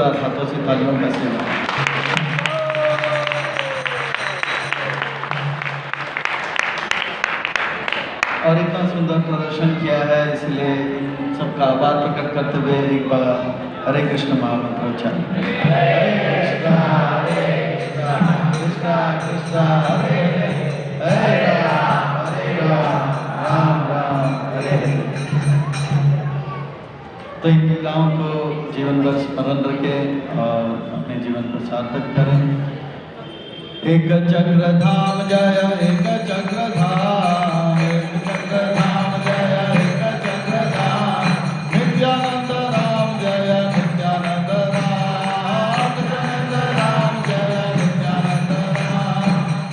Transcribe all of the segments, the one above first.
जोरदार हाथों से तालियों का सेवा। और इतना सुंदर प्रदर्शन किया है, इसलिए इन सबका आभार प्रकट करते हुए एक बार हरे कृष्ण महामंत्र उच्चारण। हरे कृष्णा कृष्णा कृष्णा हरे हरे राम राम राम हरे हरे। तो इन लीलाओं को जीवन भर स्मरण रखें और अपने जीवन को सार्थक करें। एक चक्र धाम जय, एक चक्र धाम, एक चक्र धाम जय, एक चक्र धाम, नित्यानंद राम जय, नित्यानंद राम, नित्यानंद राम जय, नित्यानंद राम,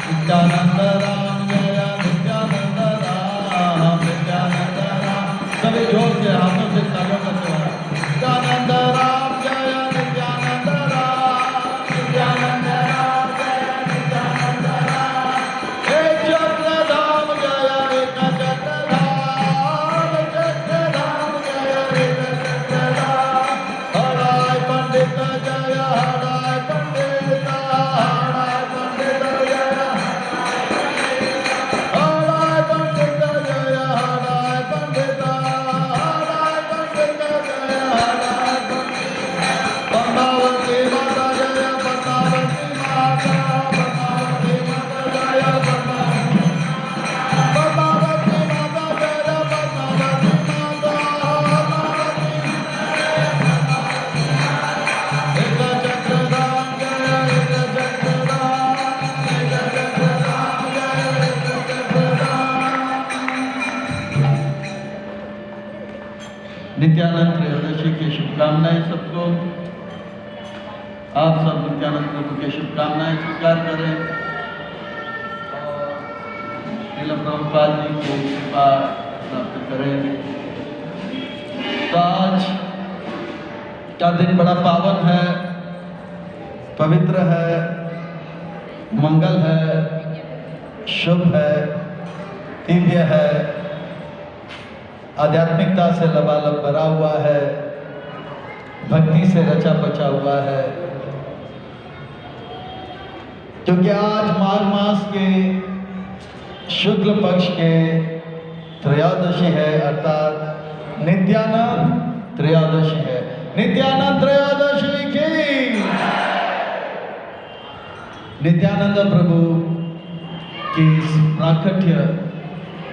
नित्यानंद राम जय, नित्यानंद राम, नित्यानंद राम। सभी जोर से हाथों से तालियों का सेवा। नित्यानंद राम जय, नित्यानंद राम, नित्यानंद राम जय, नित्यानंद राम। एक चक्र धाम जय, एक चक्र धाम, चक्र धाम जय, एक चक्र धाम। हराय पंडित जय, हराय पंडित, हराय पंडित जय, हराय पंडित जय, हराय पंडित, हराय पंडित जय, हराय पंडित। पद्मावती माता जय, पद्मावती माता, पद्मावती माता जय, पद्मावती, पद्मावती माता जय, पद्मावती माता, पद्मावती। एक चक्र धाम जय, एक चक्र धाम, एक चक्र धाम जय, एक चक्र धाम। नित्यानंद त्रयोदशी की शुभकामनाएं सबको। आप सब नित्यानंद प्रभु की शुभकामनाएं स्वीकार करें और श्रील प्रभुपाद जी की कृपा प्राप्त करें। तो आज का दिन बड़ा पावन है, पवित्र है, मंगल है, शुभ है, दिव्य है, आध्यात्मिकता से लबालब भरा हुआ है, भक्ति से रचा बचा हुआ है। क्योंकि आज माघ मास के शुक्ल पक्ष के त्रयोदशी है, अर्थात नित्यानंद त्रयोदशी है। नित्यानंद त्रयोदशी की, नित्यानंद प्रभु की इस प्राकट्य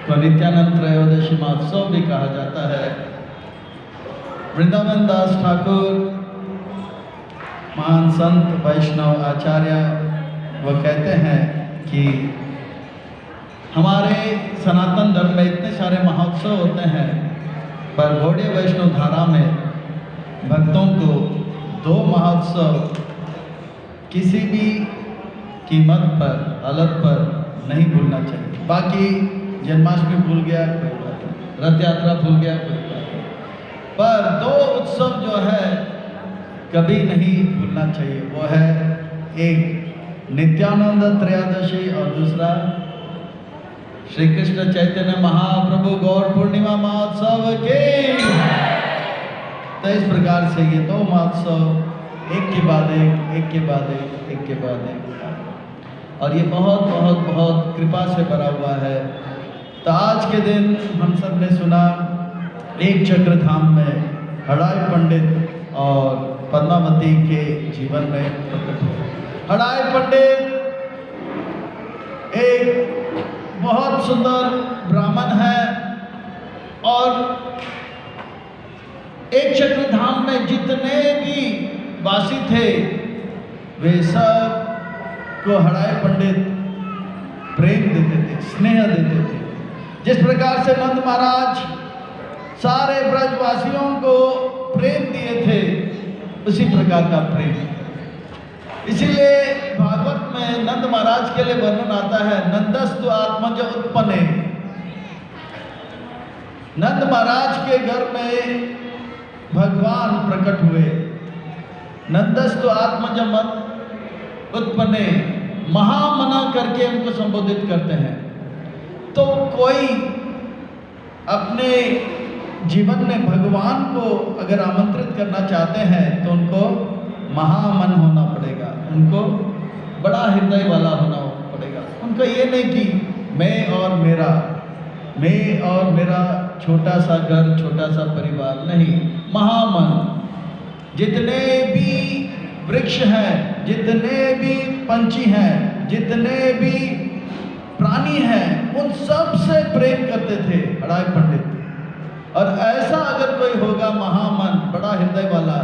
को नित्यानंद त्रयोदशी महोत्सव भी कहा जाता है। वृंदावन दास ठाकुर महान संत वैष्णव आचार्य वो कहते हैं कि हमारे सनातन धर्म में इतने सारे महोत्सव होते हैं, पर गौड़ीय वैष्णव धारा में भक्तों को 2 महोत्सव किसी भी कीमत पर, हालत पर नहीं भूलना चाहिए। बाकी जन्माष्टमी भूल गया कोई बात नहीं, रथ यात्रा भूल गया कोई बात नहीं, पर 2 उत्सव जो है कभी नहीं भूलना चाहिए। वो है एक नित्यानंद त्रयोदशी और दूसरा श्री कृष्ण चैतन्य महाप्रभु गौर पूर्णिमा महोत्सव के। तो इस प्रकार से ये 2 महोत्सव एक के बाद एक के बाद एक के बाद एक, और ये बहुत बहुत बहुत कृपा से भरा हुआ है। तो आज के दिन हम सब ने सुना एक चक्र धाम में हड़ाई पंडित और पद्मावती के जीवन में प्रकट हुए। हड़ाई पंडित एक बहुत सुंदर ब्राह्मण है और एक चक्र धाम में जितने भी वासी थे वे सब को हड़ाई पंडित प्रेम देते थे, स्नेह देते थे। जिस प्रकार से नंद महाराज सारे ब्रजवासियों को प्रेम दिए थे, उसी प्रकार का प्रेम। इसीलिए भागवत में नंद महाराज के लिए वर्णन आता है, नंदस्तु आत्मज उत्पन्ने। नंद महाराज के घर में भगवान प्रकट हुए। नंदस्तु आत्मज उत्पन्ने, महामना करके उनको संबोधित करते हैं। तो कोई अपने जीवन में भगवान को अगर आमंत्रित करना चाहते हैं तो उनको महामन होना पड़ेगा, उनको बड़ा हृदय वाला होना पड़ेगा। उनको ये नहीं कि मैं और मेरा छोटा सा घर, छोटा सा परिवार, नहीं, महामन। जितने भी वृक्ष हैं, जितने भी पंछी हैं, जितने भी प्राणी हैं, उन सब से प्रेम करते थे हड़ाई पंडित। और ऐसा अगर कोई होगा महामन, बड़ा हृदय वाला,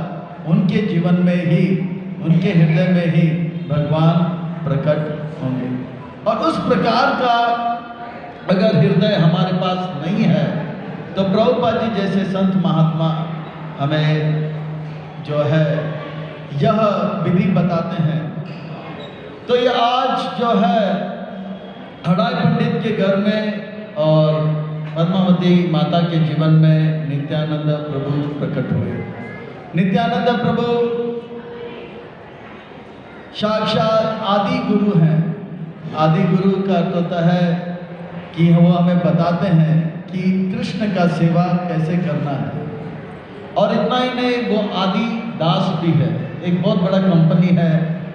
उनके जीवन में ही, उनके हृदय में ही भगवान प्रकट होंगे। और उस प्रकार का अगर हृदय हमारे पास नहीं है तो प्रभुपाद जी जैसे संत महात्मा हमें जो है यह विधि बताते हैं। तो ये आज जो है हड़ाई पंडित के घर में और पद्मावती माता के जीवन में नित्यानंद प्रभु प्रकट हुए। नित्यानंद प्रभु साक्षात आदि गुरु हैं। आदि गुरु का अर्थ होता है कि वो हमें बताते हैं कि कृष्ण का सेवा कैसे करना है। और इतना ही नहीं, वो आदि दास भी है। एक बहुत बड़ा कंपनी है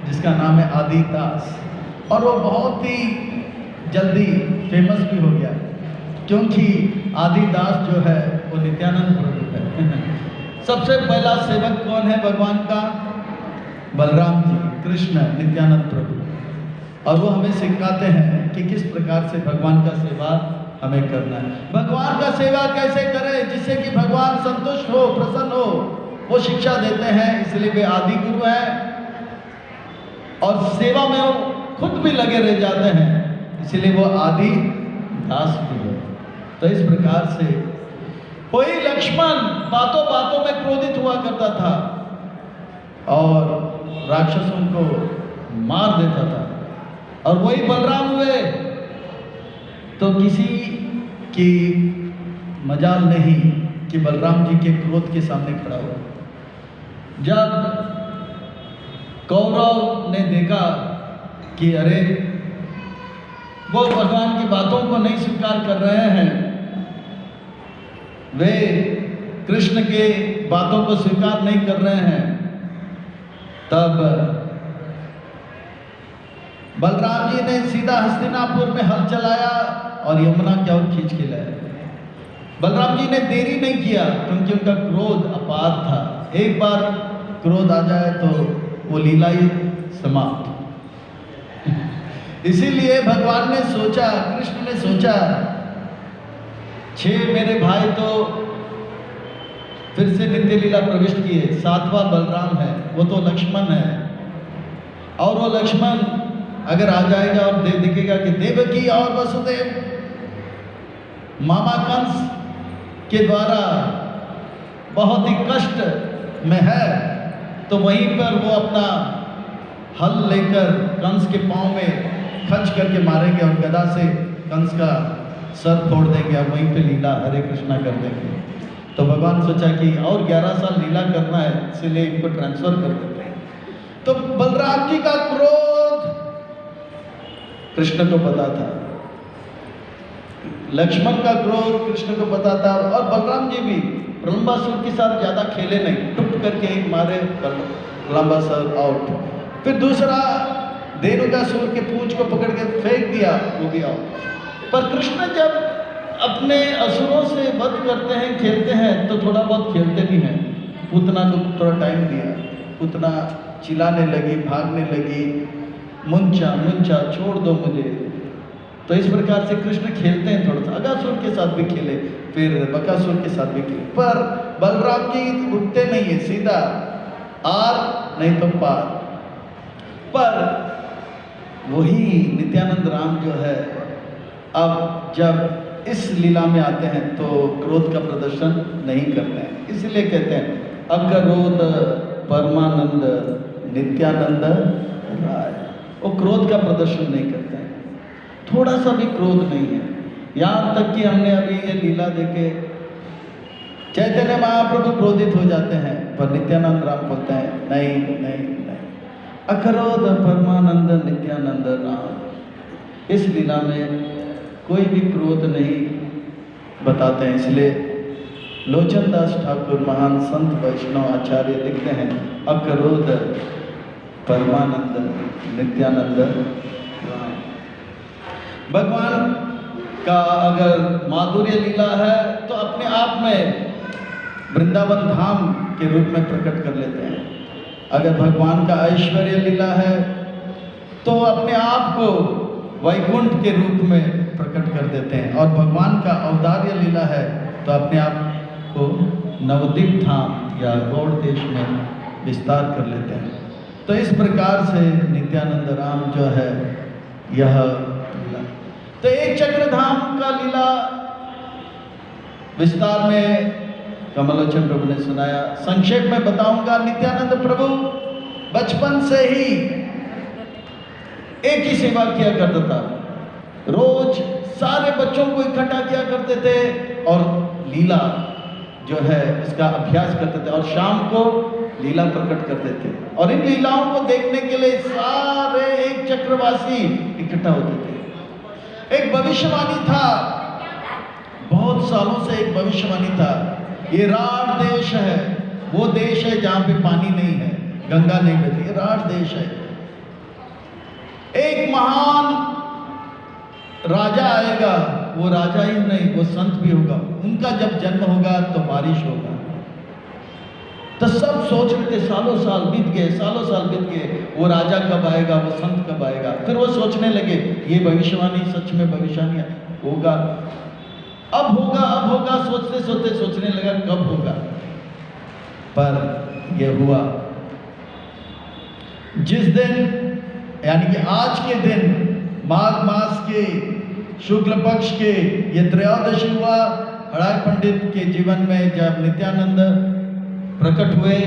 जिसका नाम है आदि दास, और वो बहुत ही जल्दी फेमस भी हो गया क्योंकि आदि दास जो है वो नित्यानंद प्रभु है। सबसे पहला सेवक कौन है भगवान का? बलराम जी, कृष्ण नित्यानंद प्रभु। और वो हमें सिखाते हैं कि किस प्रकार से भगवान का सेवा हमें करना है। भगवान का सेवा कैसे करें जिससे कि भगवान संतुष्ट हो, प्रसन्न हो, वो शिक्षा देते हैं। इसलिए वे आदि गुरु हैं और सेवा में वो खुद भी लगे रह जाते हैं, इसलिए वो आदि दास भी है। तो इस प्रकार से वही लक्ष्मण बातों बातों में क्रोधित हुआ करता था और राक्षसों को मार देता था, और वही बलराम हुए तो किसी की मजाल नहीं कि बलराम जी के क्रोध के सामने खड़ा हो। जब कौरव ने देखा कि अरे वो भगवान की बातों को नहीं स्वीकार कर रहे हैं, वे कृष्ण के बातों को स्वीकार नहीं कर रहे हैं, तब बलराम जी ने सीधा हस्तिनापुर में हल चलाया और यमुना की ओर खींच के लाए। बलराम जी ने देरी नहीं किया क्योंकि उनका क्रोध अपार था। एक बार क्रोध आ जाए तो वो लीला ही समाप्त। इसीलिए भगवान ने सोचा, कृष्ण ने सोचा, 6 मेरे भाई तो फिर से नित्य लीला प्रविष्ट किए, 7वां बलराम है, वो तो लक्ष्मण है। और वो लक्ष्मण अगर आ जाएगा और दिखेगा कि देवकी और वसुदेव मामा कंस के द्वारा बहुत ही कष्ट में है, तो वहीं पर वो अपना हल लेकर कंस के पांव में खच करके मारेंगे और गदा से कंस का सर फोड़ देंगे और वहीं पे लीला हरे कृष्णा कर देंगे। तो भगवान सोचा कि और 11 साल लीला करना है, इसलिए इनको ट्रांसफर कर देते हैं। तो बलराम जी का क्रोध कृष्ण को पता था, लक्ष्मण का क्रोध कृष्ण को पता था, और बलराम जी भी प्रलंबासुर के साथ ज्यादा खेले नहीं, टुप करके एक मारे प्रलंबासुर आउट। फिर दूसरा धेनुकासुर के पूंछ को पकड़ के फेंक दिया, वो भी आउट। पर कृष्ण जब अपने असुरों से वध करते हैं, खेलते हैं, तो थोड़ा बहुत खेलते भी हैं। पूतना को थोड़ा टाइम दिया, पूतना चिल्लाने लगी, भागने लगी, मुंचा मुंचा छोड़ दो मुझे। तो इस प्रकार से कृष्ण खेलते हैं थोड़ा सा, अगासुर के साथ भी खेले, फिर बकासुर के साथ भी खेले, पर बलराम जी रुकते नहीं है, सीधा आर नहीं तो पार। पर वही नित्यानंद राम जो है, अब जब इस लीला में आते हैं तो क्रोध का प्रदर्शन नहीं करते हैं। इसलिए कहते हैं अक्रोध परमानंद नित्यानंद राय। वो क्रोध का प्रदर्शन नहीं करते हैं, थोड़ा सा भी क्रोध नहीं है। यहाँ तक कि हमने अभी ये लीला देखे, चैतन्य महाप्रभु क्रोधित हो जाते हैं, पर नित्यानंद राम बोलते हैं नहीं नहीं नहीं, अक्रोध परमानंद नित्यानंद राम। इस लीला में कोई भी क्रोध नहीं बताते हैं। इसलिए लोचन दास ठाकुर महान संत वैष्णव आचार्य लिखते हैं, अकरोद परमानंद नित्यानंद राम। भगवान का अगर माधुर्य लीला है तो अपने आप में वृंदावन धाम के रूप में प्रकट कर लेते हैं। अगर भगवान का ऐश्वर्य लीला है तो अपने आप को वैकुंठ के रूप में प्रकट कर देते हैं, और भगवान का औदार्य लीला है तो अपने आप को नवद्वीप धाम या गौड़ देश में विस्तार कर लेते हैं। तो इस प्रकार से नित्यानंद राम जो है यह लीला, तो एक चक्रधाम का लीला विस्तार में कमलोचन प्रभु ने सुनाया। संक्षेप में बताऊंगा, नित्यानंद प्रभु बचपन से ही एक ही सेवा किया करता था। रोज सारे बच्चों को इकट्ठा किया करते थे और लीला जो है इसका अभ्यास करते थे, और शाम को लीला प्रकट करते थे, और इन लीलाओं को देखने के लिए सारे एक चक्रवासी इकट्ठा होते थे। एक भविष्यवाणी था, बहुत सालों से एक भविष्यवाणी था, ये राढ़ देश है, वो देश है जहां पे पानी नहीं है, गंगा नहीं बहती, राढ़ देश है। एक महान राजा आएगा, वो राजा ही नहीं वो संत भी होगा, उनका जब जन्म होगा तो बारिश होगा। तो सब सोच रहे थे, सालों साल बीत गए, सालों साल बीत गए, वो राजा कब आएगा, वो संत कब आएगा। फिर वो सोचने लगे ये भविष्यवाणी सच में भविष्यवाणी होगा, अब होगा, अब होगा, सोचते सोचते सोचने लगा कब होगा। पर यह हुआ जिस दिन, यानी कि आज के दिन माघ मास के शुक्ल पक्ष के ये त्रयोदशी हुआ। हड़ाई पंडित के जीवन में जब नित्यानंद प्रकट हुए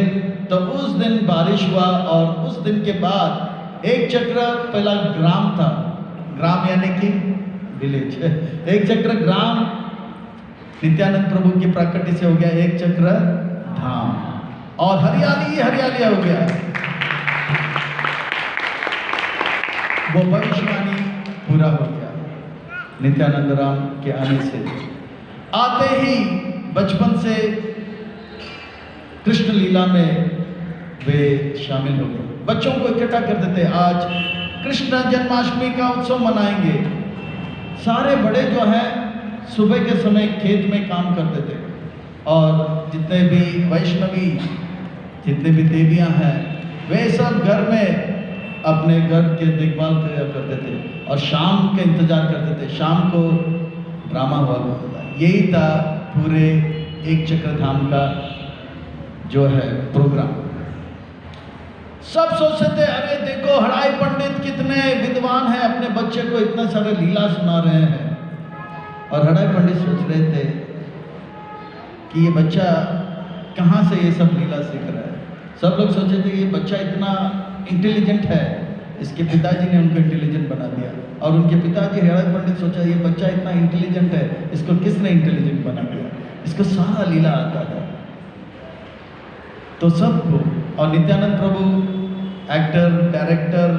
तो उस दिन बारिश हुआ, और उस दिन के बाद एक चक्र, पहला ग्राम था, ग्राम यानी कि विलेज, एक चक्र ग्राम नित्यानंद प्रभु की प्राकट्य से हो गया एक चक्र धाम, और हरियाली हरियाली हो गया। वो भविष्यवाणी पूरा हो गया नित्यानंद राम के आने से। आते ही बचपन से कृष्ण लीला में वे शामिल हो गए, बच्चों को इकट्ठा कर देते, आज कृष्ण जन्माष्टमी का उत्सव मनाएंगे। सारे बड़े जो हैं सुबह के समय खेत में काम करते थे, और जितने भी वैष्णवी, जितने भी देवियां हैं, वे सब घर में अपने घर के देखभाल करते थे, और शाम का इंतजार करते थे, शाम को ड्रामा हुआ करता था। यही था पूरे एक चक्र धाम का जो है प्रोग्राम। सब सोचते थे अरे देखो हड़ाई पंडित कितने विद्वान हैं, अपने बच्चे को इतना सारे लीला सुना रहे हैं। और हड़ाई पंडित सोच रहे थे कि ये बच्चा कहाँ से ये सब लीला सीख रहा है। सब लोग सोचे थे ये बच्चा इतना इंटेलिजेंट है, इसके पिताजी ने उनको इंटेलिजेंट बना दिया, और उनके पिताजी हड़ाई पंडित सोचा ये बच्चा इतना इंटेलिजेंट है, इसको किसने इंटेलिजेंट बना दिया, इसको सारा लीला आता है। तो सबको, और Nityanand Prabhu actor, director,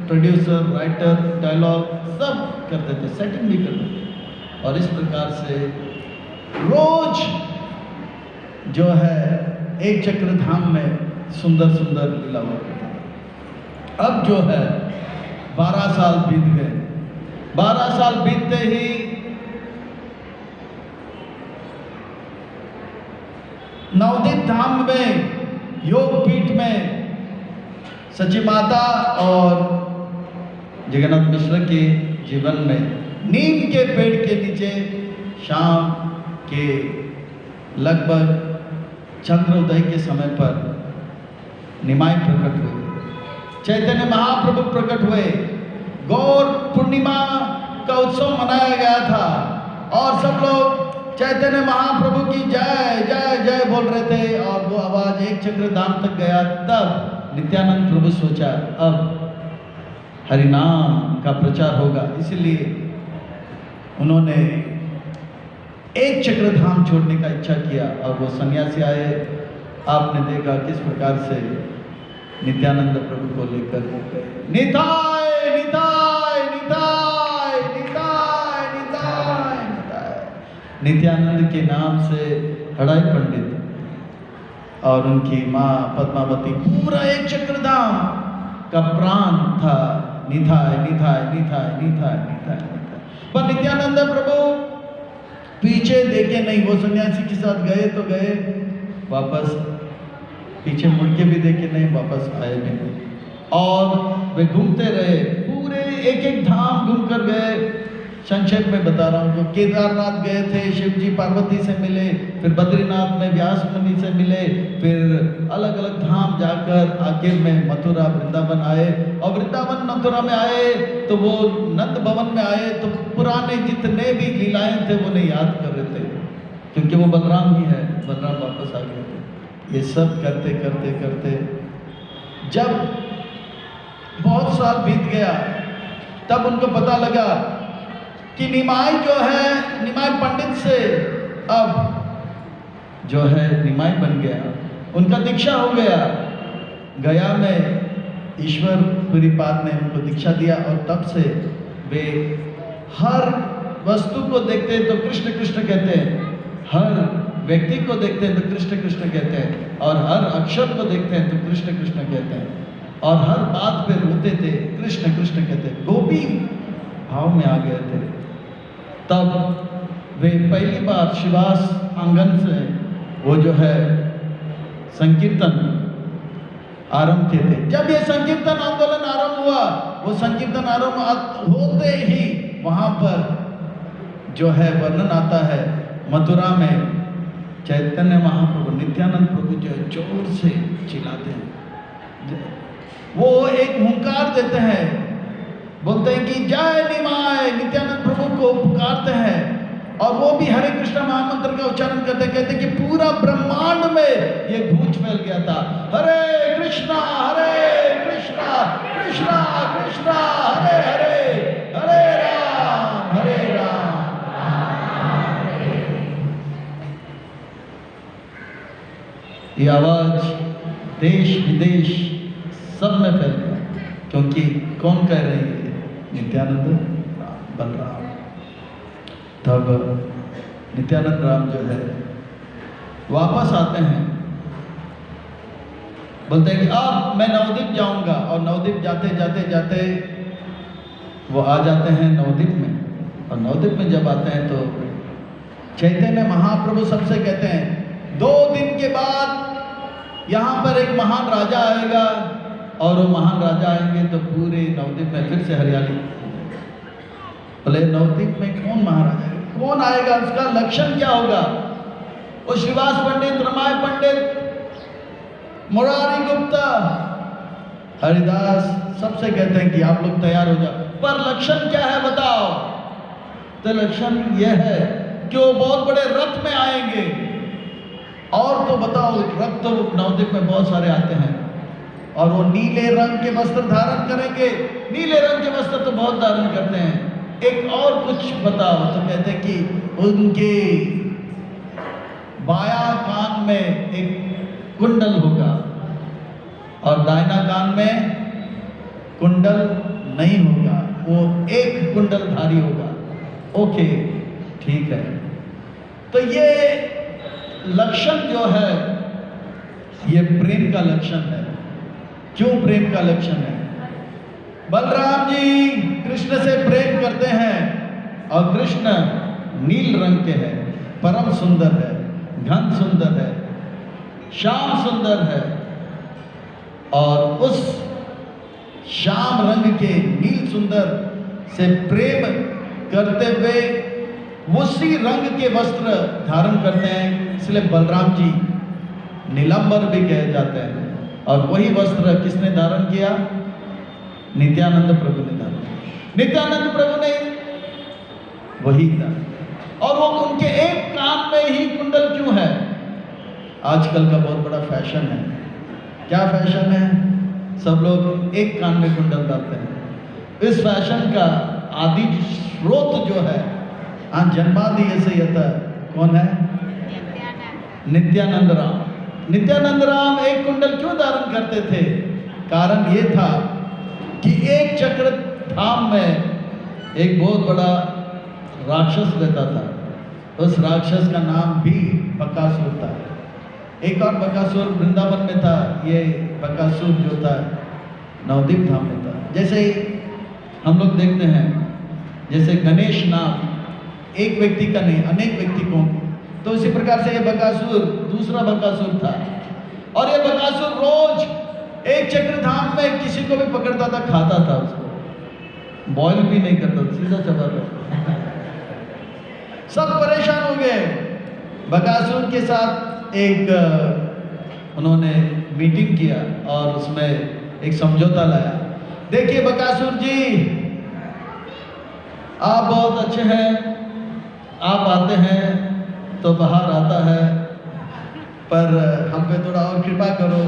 producer, writer, dialogue सब करते थे, सेटिंग भी करते थे, और इस प्रकार से रोज जो है एक चक्र धाम में सुंदर सुंदर लीला हुआ करता था। अब जो है 12 साल बीत गए। 12 साल बीतते ही नवद्वीप धाम में योग पीठ में सची माता और जगन्नाथ मिश्र के जीवन में नीम के पेड़ के नीचे शाम के लगभग चंद्रोदय के समय पर निमाई प्रकट हुए, चैतन्य महाप्रभु प्रकट हुए। गौर पूर्णिमा का उत्सव मनाया गया था, और सब लोग चैतन्य महाप्रभु की जय जय जय बोल रहे थे, और वो आवाज एक चक्र धाम तक गया। तब नित्यानंद प्रभु सोचा अब हरिनाम का प्रचार होगा, इसलिए उन्होंने एक चक्र धाम छोड़ने का इच्छा किया, और वो सन्यासी आए। आपने देखा किस प्रकार से नित्यानंद प्रभु को लेकर निताय निताय निताय निताय निताय निताय, नित्यानंद के नाम से अढ़ाई पंडित और उनकी माँ पद्मावती, पूरा एक चक्रधाम का प्राण था निथाय निथाय निथाय निथाय निथाय निथाय। पर नित्यानंद प्रभु पीछे देखे नहीं, वो सन्यासी के साथ गए तो गए, वापस पीछे मुड़ के भी देखे नहीं, वापस आए भी नहीं। और वे घूमते रहे, पूरे एक एक धाम घूम कर गए। संक्षेप में बता रहा हूँ, केदारनाथ गए थे, शिव जी पार्वती से मिले, फिर बद्रीनाथ में व्यास मुनि से मिले, फिर अलग अलग धाम जाकर आखिर में मथुरा वृंदावन आए। और वृंदावन मथुरा में आए तो वो नंद भवन में आए तो पुराने जितने भी लीलाएं थे वो नहीं याद कर रहे थे, क्योंकि वो बलराम ही है, बलराम वापस आ गए थे। ये सब करते करते करते जब बहुत साल बीत गया, तब उनको पता लगा कि निमाई जो है, निमाई पंडित से अब जो है निमाई बन गया, उनका दीक्षा हो गया। गया में ईश्वर पुरीपाद ने उनको दीक्षा दिया और तब से वे हर वस्तु को देखते हैं तो कृष्ण कृष्ण कहते हैं, हर व्यक्ति को देखते हैं तो कृष्ण कृष्ण कहते हैं, और हर अक्षर को देखते हैं तो कृष्ण कृष्ण कहते हैं, और हर बात पे रोते थे, कृष्ण कृष्ण कहते हैं, गोपी भाव में आ गए थे। तब वे पहली बार शिवास आंगन से वो जो है संकीर्तन आरंभ किए थे। जब ये संकीर्तन आंदोलन आरंभ हुआ, वो संकीर्तन आरंभ होते ही वहाँ पर जो है वर्णन आता है, मथुरा में चैतन्य महाप्रभु नित्यानंद प्रभु जो है जोर से चिल्लाते हैं, वो एक हुंकार देते हैं, बोलते हैं कि जय निमाय, नित्यानंद प्रभु को पुकारते हैं, और वो भी हरे कृष्णा महामंत्र का उच्चारण करते कहते कि पूरा ब्रह्मांड में ये गूंज फैल गया था, हरे कृष्णा कृष्णा कृष्णा हरे हरे, हरे राम ये आवाज देश विदेश सब में फैल गया, क्योंकि कौन कह रहे हैं? नित्यानंद बलराम। तब नित्यानंद राम जो है वापस आते हैं, बोलते हैं कि अब मैं नवद्वीप जाऊंगा, और नवद्वीप जाते जाते जाते वो आ जाते हैं नवद्वीप में, और नवद्वीप में जब आते हैं तो चैतन्य महाप्रभु सबसे कहते हैं 2 दिन के बाद यहाँ पर एक महान राजा आएगा, और वो महान राजा आएंगे तो पूरे नवद्वीप में फिर से हरियाली। बोले नवद्वीप में कौन महाराजा है, कौन आएगा, उसका लक्षण क्या होगा? वो श्रीवास पंडित, रमाई पंडित, मुरारी गुप्ता, हरिदास सबसे कहते हैं कि आप लोग तैयार हो जाओ, पर लक्षण क्या है बताओ? तो लक्षण यह है कि वो बहुत बड़े रथ में आएंगे। और तो बताओ, रथ तो नवद्वीप में बहुत सारे आते हैं, और वो नीले रंग के वस्त्र धारण करेंगे। नीले रंग के वस्त्र तो बहुत धारण करते हैं, एक और कुछ बताओ? तो कहते हैं कि उनके बाया कान में एक कुंडल होगा, और दाहिना कान में कुंडल नहीं होगा, वो एक कुंडल धारी होगा। ओके, ठीक है। तो ये लक्षण जो है ये प्रेम का लक्षण है। क्यों प्रेम का लक्षण है? बलराम जी कृष्ण से प्रेम करते हैं, और कृष्ण नील रंग के हैं, परम सुंदर है, घन सुंदर है, श्याम सुंदर है, और उस श्याम रंग के नील सुंदर से प्रेम करते हुए उसी रंग के वस्त्र धारण करते हैं, इसलिए बलराम जी नीलांबर भी कहे जाते हैं। और वही वस्त्र किसने धारण किया? नित्यानंद प्रभु ने धारण किया। नित्यानंद प्रभु ने वही था, और वो उनके एक कान में ही कुंडल क्यों है? आजकल का बहुत बड़ा फैशन है। क्या फैशन है? सब लोग एक कान में कुंडल डालते हैं। इस फैशन का आदि स्रोत जो है, जन्मादि ऐसे ही था, कौन है? नित्यानंद राम। नित्यानंद राम एक कुंडल क्यों धारण करते थे? कारण ये था कि एक चक्र धाम में एक बहुत बड़ा राक्षस रहता था, उस राक्षस का नाम भी बकासुर था। एक और बकासुर वृंदावन में था, ये बकासुर जो था नवद्वीप धाम में था। जैसे ही हम लोग देखते हैं, जैसे गणेश नाम एक व्यक्ति का नहीं अनेक व्यक्ति को, तो उसी प्रकार से ये बकासुर दूसरा बकासुर था। और ये बकासुर रोज एक चक्रधाम में किसी को भी पकड़ता था, खाता था उसको, बॉयल भी नहीं करता, सीधा चबाता। सब परेशान हो गए। बकासुर के साथ एक उन्होंने मीटिंग किया और उसमें एक समझौता लाया। देखिए बकासुर जी, आप बहुत अच्छे हैं, आप आते हैं तो बाहर आता है, पर हम पे थोड़ा और कृपा करो,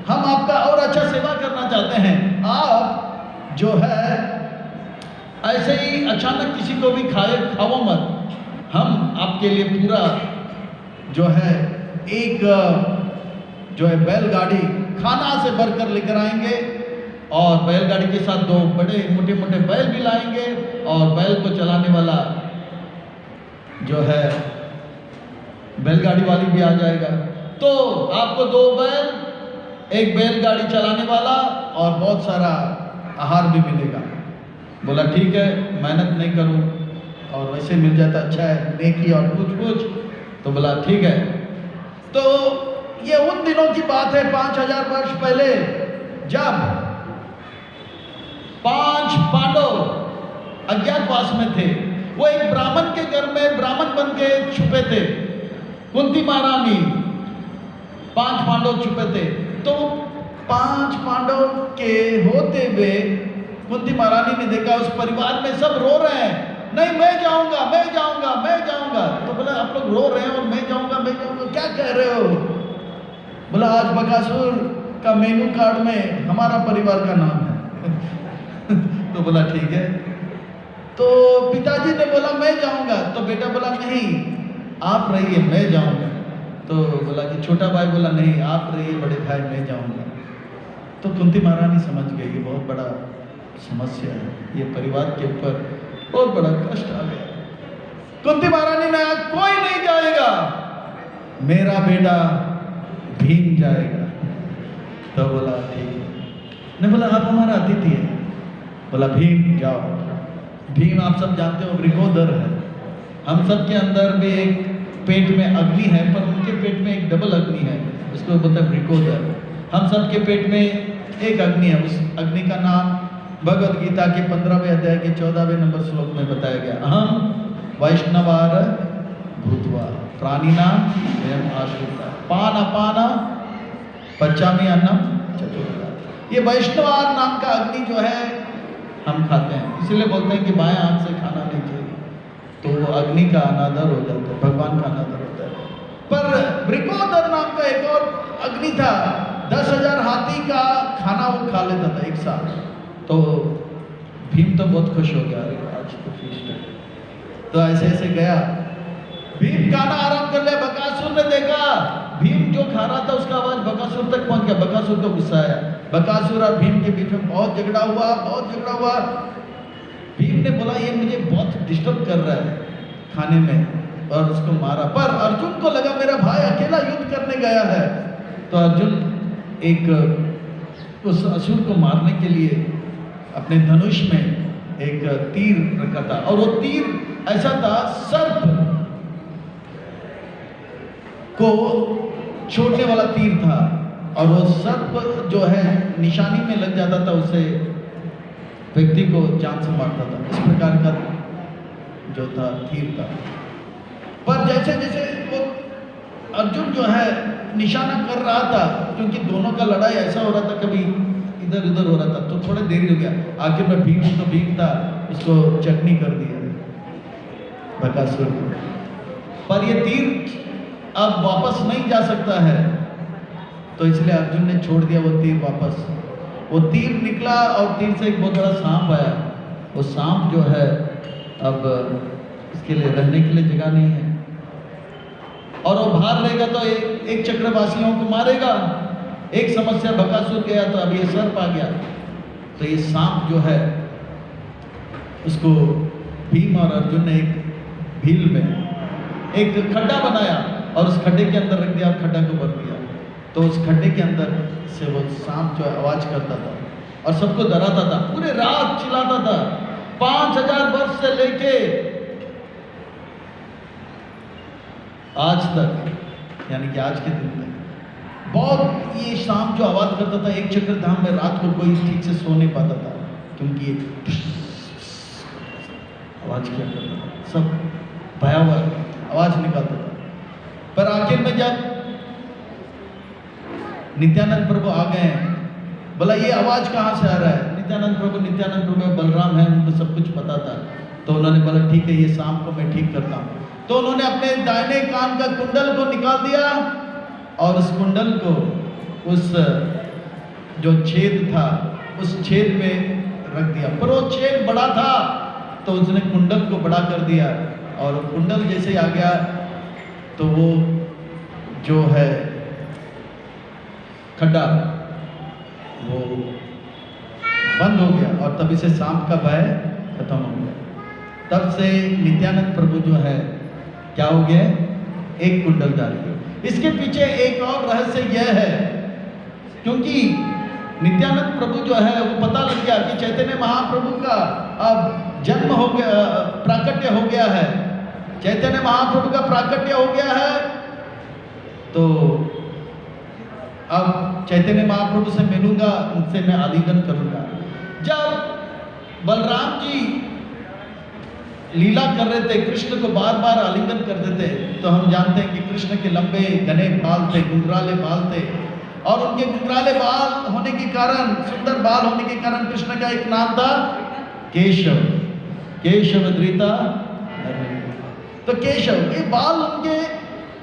हम आपका और अच्छा सेवा करना चाहते हैं। आप जो है ऐसे ही अचानक किसी को भी खाओ मत, हम आपके लिए पूरा जो है एक जो है बैलगाड़ी खाना से भरकर लेकर आएंगे और बैलगाड़ी के साथ 2 बड़े मोटे मोटे बैल भी लाएंगे और बैल को चलाने वाला जो है बैलगाड़ी वाली भी आ जाएगा। तो आपको 2 बैल, एक बैलगाड़ी चलाने वाला और बहुत सारा आहार भी मिलेगा। बोला ठीक है, मेहनत नहीं करूं और वैसे मिल जाता अच्छा है, नेकी और कुछ। तो बोला ठीक है। तो ये उन दिनों की बात है 5000 वर्ष पहले, जब 5 पांडव अज्ञातवास में थे। वो एक ब्राह्मण के घर में ब्राह्मण बन के छुपे थे। कुंती महारानी, 5 पांडव छुपे थे। तो 5 पांडव के होते हुए कुंती महारानी ने देखा उस परिवार में सब रो रहे हैं, नहीं मैं जाऊंगा, मैं जाऊंगा, मैं जाऊंगा। तो बोला आप लोग रो रहे हैं और मैं जाऊंगा, मैं जाऊंगा, क्या कह रहे हो? बोला आज बकासुर का मेनू कार्ड में हमारा परिवार का नाम है। तो बोला ठीक है। तो पिताजी ने बोला मैं जाऊंगा, तो बेटा बोला नहीं आप रहिए, मैं जाऊंगा। तो बोला कि छोटा भाई बोला नहीं आप रहिए बड़े भाई, मैं जाऊंगा। तो कुंती महारानी समझ गई कि बहुत बड़ा समस्या है, ये परिवार के ऊपर बहुत बड़ा कष्ट आ गया। कुंती महारानी ने आज कोई नहीं जाएगा, मेरा बेटा भीम जाएगा। तो बोला ठीक है। ने बोला आप हमारा अतिथि है। बोला भीम जाओ। भीम आप सब जानते हो वृकोदर है। हम सब के अंदर भी एक पेट में अग्नि है, पर उनके पेट में एक डबल अग्नि है, उसको बोलते हैं वृकोदर। हम सब के पेट में एक अग्नि है, उस अग्नि का नाम भगवद गीता के 15वें अध्याय के 14वें नंबर श्लोक में बताया गया। अहम वैष्णवार भूतवा प्राणिना एवं आश्रिता पान अपान पचामी अन्नम चतुर्था। ये वैष्णवार नाम का अग्नि जो है हम खाते हैं, इसलिए बोलते हैं कि बाएं हाथ से खाना नहीं चाहिए, तो वो अग्नि का अनादर हो जाता है, भगवान का अनादर होता है। पर वृकोदर नाम का एक और अग्नि था, 10,000 हाथी का खाना वो खा लेता था एक साथ। तो भीम तो बहुत खुश हो गया, अरे आज तो फीस्ट है। तो ऐसे ऐसे गया, भीम खाना आराम कर लिया। बकासुर ने देखा भीम जो खा रहा था उसका आवाज बकासुर तक पहुंच गया। बकासुर को गुस्सा आया। बकासुर और भीम के बीच में बहुत झगड़ा हुआ, बहुत झगड़ा हुआ। भीम ने बोला ये मुझे बहुत डिस्टर्ब कर रहा है खाने में, और उसको मारा। पर अर्जुन को लगा मेरा भाई अकेला युद्ध करने गया है, तो अर्जुन एक उस असुर को मारने के लिए अपने धनुष में एक तीर रखा था, और वो तीर ऐसा था सर्प को छोड़ने वाला तीर था, और वो सर्प जो है निशानी में लग जाता था, उससे व्यक्ति को जान से मारता था। इस प्रकार का जो था तीर था। पर जैसे जैसे वो अर्जुन जो है निशाना कर रहा था, क्योंकि दोनों का लड़ाई ऐसा हो रहा था, कभी इधर उधर हो रहा था, तो थोड़ा देरी हो गया। आखिर में भीम तो भीम था, उसको चटनी कर दिया बकासुर को। पर ये तीर अब वापस नहीं जा सकता है, तो इसलिए अर्जुन ने छोड़ दिया वो तीर वापस। वो तीर निकला और तीर से एक बहुत बड़ा सांप आया। वो सांप जो है अब इसके लिए रहने के लिए जगह नहीं है, और वो बाहर रहेगा तो एक चक्रवासियों को मारेगा। एक समस्या बकासुर गया तो अब ये सर्प आ गया, तो ये सांप जो है उसको भीम और अर्जुन ने एक भील में एक खड्डा बनाया और उस खड्डे के अंदर रख दिया, खड्डा को भर दिया। तो उस खड्डे के अंदर से वो सांप जो है आवाज करता था और सबको डराता था, पूरे रात चिल्लाता था। 5000 वर्ष से लेके आज तक, यानी कि आज के दिन तक बहुत ये सांप जो आवाज करता था, एक चक्रधाम में रात को कोई ठीक से सो नहीं पाता था, क्योंकि ये आवाज क्या करता था, सब भयावह आवाज निकालता था। पर आखिर में जब नित्यानंद प्रभु आ गए, बोला ये आवाज कहाँ से आ रहा है? नित्यानंद प्रभु बलराम है, उनको सब कुछ पता था। तो उन्होंने बोला ठीक है, ये सांप को मैं ठीक करता हूँ। तो उन्होंने अपने दाहिने कान का कुंडल को निकाल दिया और उस कुंडल को उस जो छेद था उस छेद में रख दिया। पर वो छेद बड़ा था तो उसने कुंडल को बड़ा कर दिया और कुंडल जैसे आ गया तो वो जो है खड्डा वो बंद हो गया और तभी से सांप का भय खत्म हो गया। तब से नित्यानंद प्रभु जो है क्या हो गया? एक कुंडलधारी। इसके पीछे एक और रहस्य यह है, क्योंकि नित्यानंद प्रभु जो है वो पता लग गया कि चैतन्य महाप्रभु का अब जन्म हो गया, प्राकट्य हो गया है, चैतन्य महाप्रभु का प्राकट्य हो गया है। तो अब चैतन्य महाप्रभु से मिलूंगा, उनसे मैं आलिंगन करूंगा। जब बलराम जी लीला कर रहे थे, कृष्ण को बार बार आलिंगन करते थे, तो हम जानते हैं कि कृष्ण के लंबे घने बाल थे, घुंघराले बाल थे और उनके घुंघराले बाल होने के कारण, सुंदर बाल होने के कारण कृष्ण का एक नाम था केशव, केशव धृता। तो केशव, ये बाल उनके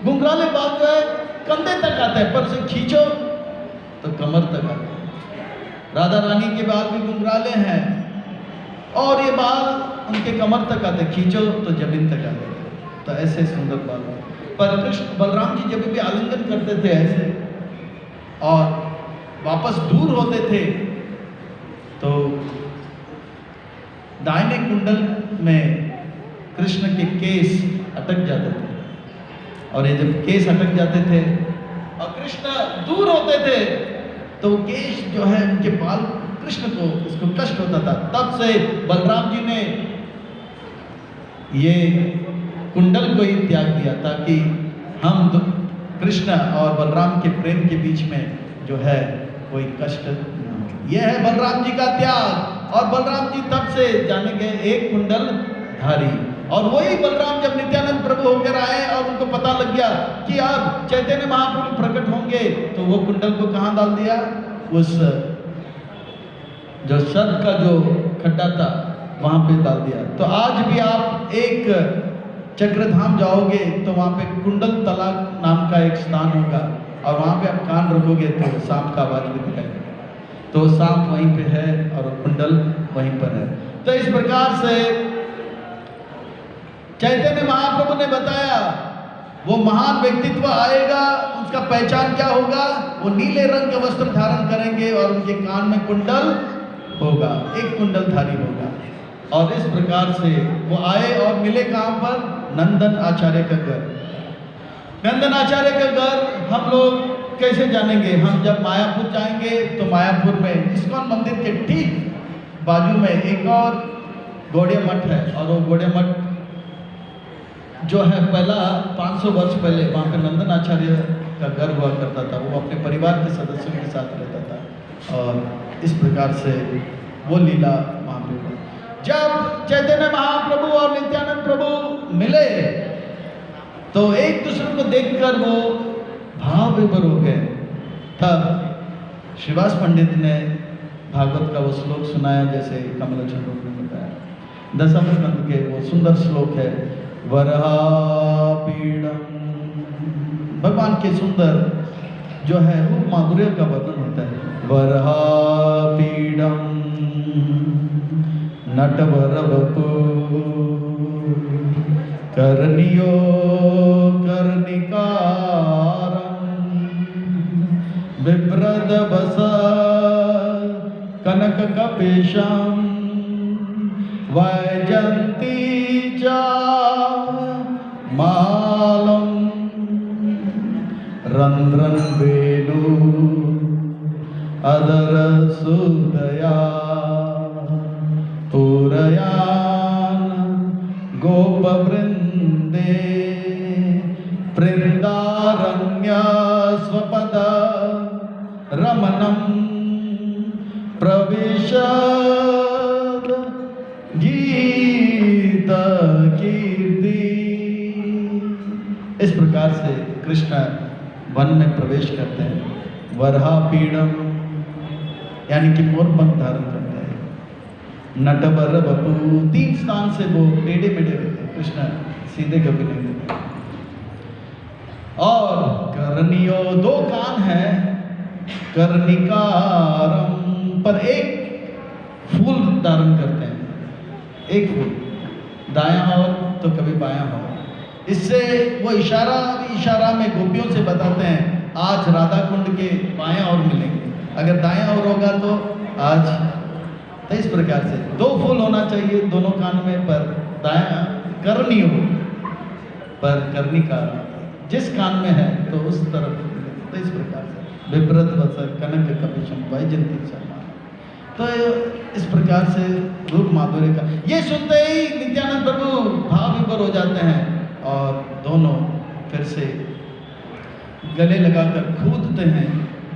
घुंघराले बाल जो है कंधे तक आते हैं, पर से खींचो तो कमर तक आते हैं। राधा रानी के बाल भी घुंघराले हैं और ये बाल उनके कमर तक आते, खींचो तो जमीन तक आते। तो ऐसे सुंदर बाल। पर कृष्ण बलराम जी जब भी आलिंगन करते थे ऐसे और वापस दूर होते थे तो दाहिने कुंडल में कृष्ण के केस अटक जाते थे और ये जब केस अटक जाते थे और कृष्ण दूर होते थे तो वो केस जो है उनके बाल कृष्ण को इसको कष्ट होता था। तब से बलराम जी ने ये कुंडल को ही त्याग दिया ताकि हम कृष्ण और बलराम के प्रेम के बीच में जो है कोई कष्ट न हो। यह है बलराम जी का त्याग और बलराम जी तब से जाने गए एक कुंडल धारी। और वही बलराम जब नित्यानंद प्रभु होकर आए और उनको पता लग गया कि अब चैतन्य महाप्रभु प्रकट होंगे, तो वो कुंडल को कहाँ डाल दिया? उस जो सर्प का जो खड्डा था वहां पे डाल दिया। तो आज भी आप एक चक्रधाम जाओगे तो वहां पे कुंडल तला नाम का एक स्थान होगा और वहां पे आप कान रखोगे तो सांप का आवाज भी दिखाई देगा। तो सांप वहीं पे है और कुंडल वहीं पर है। तो इस प्रकार से चैतन्य महाप्रभु ने बताया वो महान व्यक्तित्व आएगा, उसका पहचान क्या होगा? वो नीले रंग के वस्त्र धारण करेंगे और उनके कान में कुंडल होगा, एक कुंडलधारी होगा। और इस प्रकार से वो आए और मिले कहाँ पर? नंदन आचार्य का घर। नंदन आचार्य का घर हम लोग कैसे जानेंगे? हम जब मायापुर जाएंगे तो मायापुर में इस्कॉन मंदिर के ठीक बाजू में एक और गौड़िया मठ है और वो गौड़िया मठ जो है पहला 500 वर्ष पहले वहाँ पे नंदन आचार्य का घर हुआ करता था। वो अपने परिवार के सदस्यों के साथ रहता था और इस प्रकार से वो लीला वहाँ पे हुई। जब चैतन्य महाप्रभु और नित्यानंद प्रभु मिले तो एक दूसरे को देखकर वो भाव विभोर हो गए। तब श्रीवास पंडित ने भागवत का वो श्लोक सुनाया जैसे कमलोचन लोग ने बताया, दशम स्कंद के वो सुंदर श्लोक है, वरापीड़म। भगवान के सुंदर जो है रूप माधुर्य का वर्णन होता है। वरापीड़म नटवरवपु कर्णियो कर्णिकारं बिभ्रदभस कनककपेशं वैजयन्ती च मा तंद्रन वेणु अदर सुदया पूरयान गोप वृंदे वृंदारण्य स्वपद रमणम प्रविशद गीत कीर्ति। इस प्रकार से कृष्ण वन में प्रवेश करते हैं। वरहा पीड़म यानी कि मोरपंख धारण करते हैं। नटवर बपू 3 स्थान से वो टेढ़े मेढ़े रहते हैं, कृष्ण सीधे कभी नहीं होते। और कर्णियो 2 कान है, कर्णिकारम पर एक फूल धारण करते हैं, एक फूल दायां और तो कभी बायां हो। इससे वो इशारा में गोपियों से बताते हैं आज राधा कुंड के बायां और मिलेंगे, अगर दायां और होगा तो आज। तो इस प्रकार से 2 फूल होना चाहिए दोनों कान में, पर दायां करनी हो, पर करनी का जिस कान में है तो उस तरफ। तो इस प्रकार से विव्रत वस कनक कपिशम वैजंती शर्मा। तो इस प्रकार से रूप माधुर्य का ये सुनते ही नित्यानंद प्रभु भाव विभोर हो जाते हैं और दोनों फिर से गले लगाकर कूदते हैं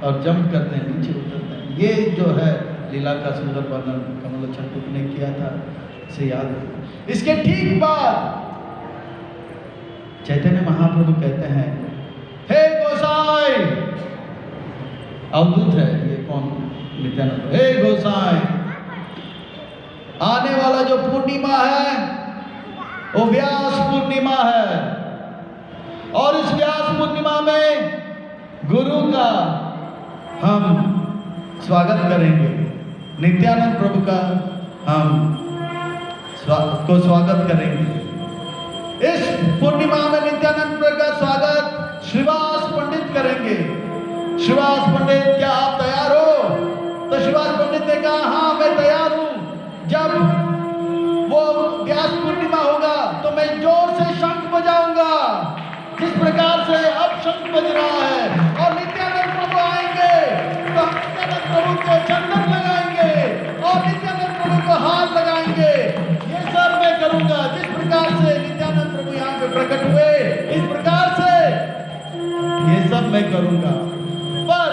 और जंप करते हैं, नीचे उतरते हैं। ये जो है लीला का सुंदर वर्णन कमलोचन टुक ने किया था, इसे याद रखो। इसके ठीक बाद चैतन्य महाप्रभु कहते हैं, हे गोसाई, अवधूत है ये कौन? नित्यानंद। हे गोसाई, आने वाला जो पूर्णिमा है वो व्यास पूर्णिमा है, और इस व्यास पूर्णिमा में गुरु का हम स्वागत करेंगे, नित्यानंद प्रभु का हम स्वागत करेंगे। इस पूर्णिमा में नित्यानंद प्रभु का स्वागत श्रीवास पंडित करेंगे। श्रीवास पंडित, क्या आप तैयार हो? तो श्रीवास पंडित ने कहा, हाँ मैं तैयार हूं। जब वो व्यास पूर्णिमा होगा तो मैं जोर से शंख बजाऊंगा, जिस प्रकार से अब शंख बज रहा है, और नित्यानंद प्रभु आएंगे तो हम नित्यानंद प्रभु को चंदन लगाएंगे और नित्यानंद प्रभु को हार लगाएंगे। ये सब मैं करूंगा। जिस प्रकार से नित्यानंद प्रभु यहाँ पे प्रकट हुए, इस प्रकार से ये सब मैं करूंगा। पर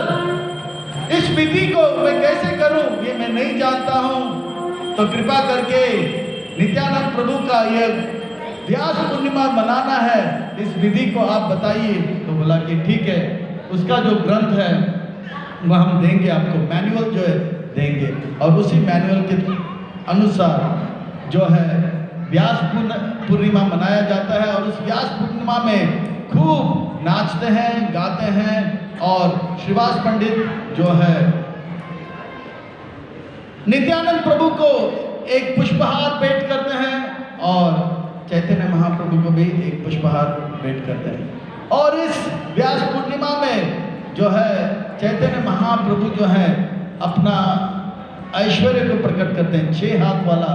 इस विधि को मैं कैसे करूं ये मैं नहीं जानता हूं, तो कृपा करके नित्यानंद प्रभु का ये व्यास पूर्णिमा मनाना है, इस विधि को आप बताइए। तो बोला कि ठीक है, उसका जो ग्रंथ है वह हम देंगे आपको, मैनुअल जो है देंगे, और उसी मैनुअल के अनुसार जो है व्यास पूर्णिमा मनाया जाता है। और उस व्यास पूर्णिमा में खूब नाचते हैं, गाते हैं, और श्रीवास पंडित जो है नित्यानंद प्रभु को एक पुष्पहार भेंट करते हैं, और चैतन्य महाप्रभु को भी एक पुष्पहार भेंट करते हैं। और इस व्यास पूर्णिमा में जो है चैतन्य महाप्रभु जो है अपना ऐश्वर्य को प्रकट करते हैं, 6 हाथ वाला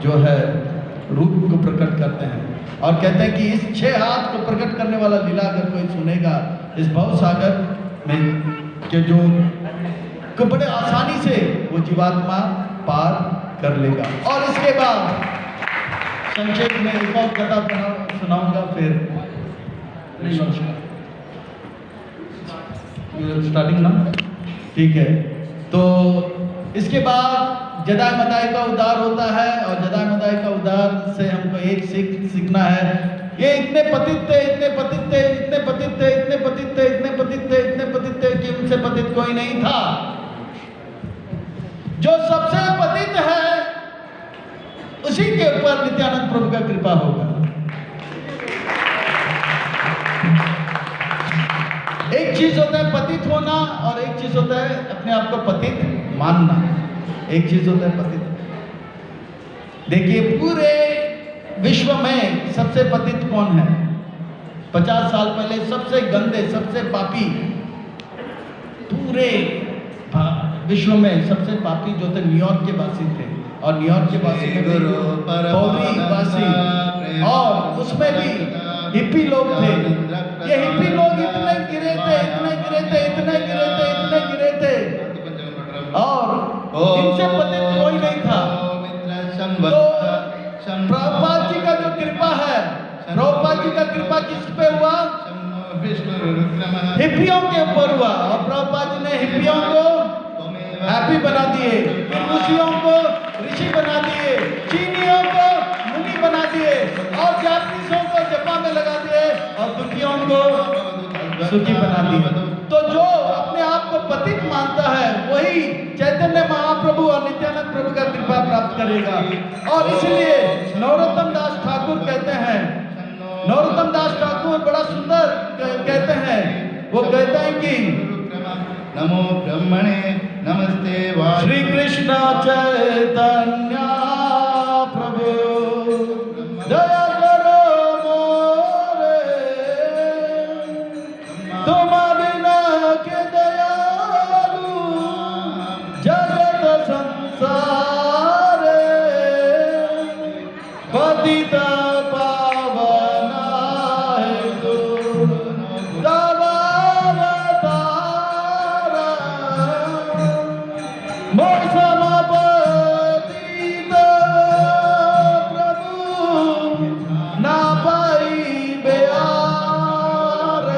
जो है रूप को प्रकट करते हैं, और कहते हैं कि इस 6 हाथ को प्रकट करने वाला लीला अगर कोई सुनेगा इस भव सागर में के जो को बड़े आसानी से वो जीवात्मा पार कर लेगा। और इसके बाद संक्षेप में एक और कथा सुनाऊंगा, फिर स्टार्टिंग ना, ठीक है। तो इसके बाद जदाय मदाय का उद्धार होता है, और जदाय मदाय का उद्धार से हमको एक सीखना है। ये इतने पतित थे, इतने पतित थे, इतने पतित थे, इतने पतित थे, इतने पतित थे, इतने पतित थे कि उनसे पतित कोई नहीं था। जो सबसे पतित है उसी के ऊपर नित्यानंद प्रभु का कृपा होगा। एक चीज होता है पतित होना, और एक चीज होता है अपने आप को पतित मानना। एक चीज होता है पतित। देखिए पूरे विश्व में सबसे पतित कौन है? 50 साल पहले सबसे गंदे, सबसे पापी, पूरे विश्व में सबसे पापी जो थे न्यूयॉर्क के वासी थे, और न्यूयॉर्क के वासी में पौरी वासी, और उसमें भी हिप्पी लोग थे। ये हिप्पी लोग इतने गिरे थे, प्रभुपाद जी का जो कृपा है, प्रभुपाद जी का कृपा किस पे हुआ? हिप्पियों के ऊपर हुआ। और प्रभुपाद जी ने हिप्पियों को हैप्पी बना दिए, फिर ऋषियों को ऋषि बना दिए, चीनियों को मुनि बना दिए, और जापानीसों को जपा में लगा दिए, और दुखियों को सुखी बना दिए। तो जो अपने आप को पतित मानता है वही चैतन्य महाप्रभु और नित्यानंद प्रभु का कृपा प्राप्त करेगा। और इसलिए नरोत्तम दास ठाकुर कहते हैं, नरोत्तम दास ठाकुर बड़ा सुंदर कहते हैं, वो कहते हैं कि नमो ब्रह्मणे नमस्ते श्री कृष्ण चैतन्य प्रभु दया करो मोरे, तुम बिना के दयालु जगत संसार, पतित पावना हेतु तव अवतार, मोर समपतित प्रभु ना पाई बेआर।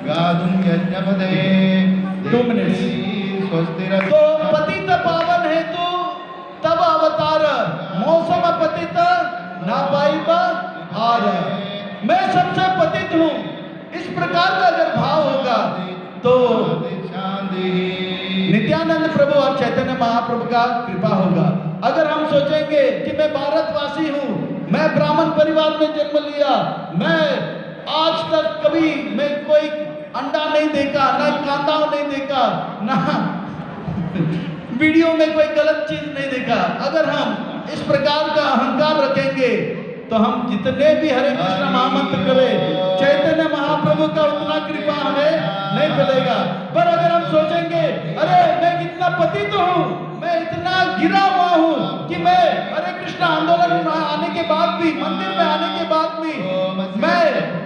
गादुम यज्ञपदे 2 मिनट। तो पतित पावन हेतु तब अवतार, मौसम पतित ना पाई आर। मैं सबसे पतित हूँ, इस प्रकार का अगर भाव होगा तो नित्यानंद प्रभु और चैतन्य महाप्रभु का कृपा होगा। अगर हम सोचेंगे कि मैं भारतवासी हूँ, मैं ब्राह्मण परिवार में जन्म लिया, मैं आज तक कभी मैं कोई अंडा नहीं देखा, ना कांदा नहीं देखा, ना वीडियो में कोई गलत चीज नहीं देखा, अगर हम इस प्रकार का अहंकार रखेंगे तो हम जितने भी हरे कृष्ण महामंत्र करें, चैतन्य महाप्रभु का उतना कृपा हमें नहीं मिलेगा। पर अगर हम सोचेंगे अरे मैं कितना पतित हूँ, मैं इतना गिरा हुआ हूँ कि मैं हरे कृष्ण आंदोलन में आने के बाद भी, मंदिर में आने के बाद भी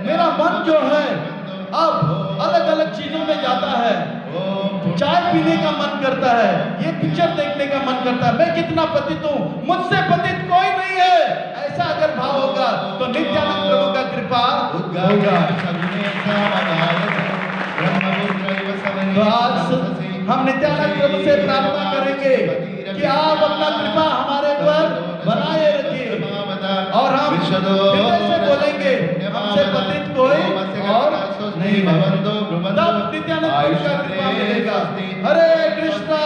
मेरा मन जो है अब अलग अलग चीजों में जाता है, चाय पीने का मन करता है, ये पिक्चर देखने का मन करता है, मैं कितना पतित हूँ, मुझसे पतित कोई नहीं है, ऐसा अगर भाव होगा तो नित्यानंद प्रभु का कृपा होगा। तो आज हम नित्यानंद प्रभु से प्रार्थना करेंगे कि आप अपना कृपा हमारे पर बनाए रखिए, और हम हृदय से बोलेंगे हमसे पतित कोई और नहीं है, तब नित्यानंद प्रभु का कृपा मिलेगा। हरे कृष्णा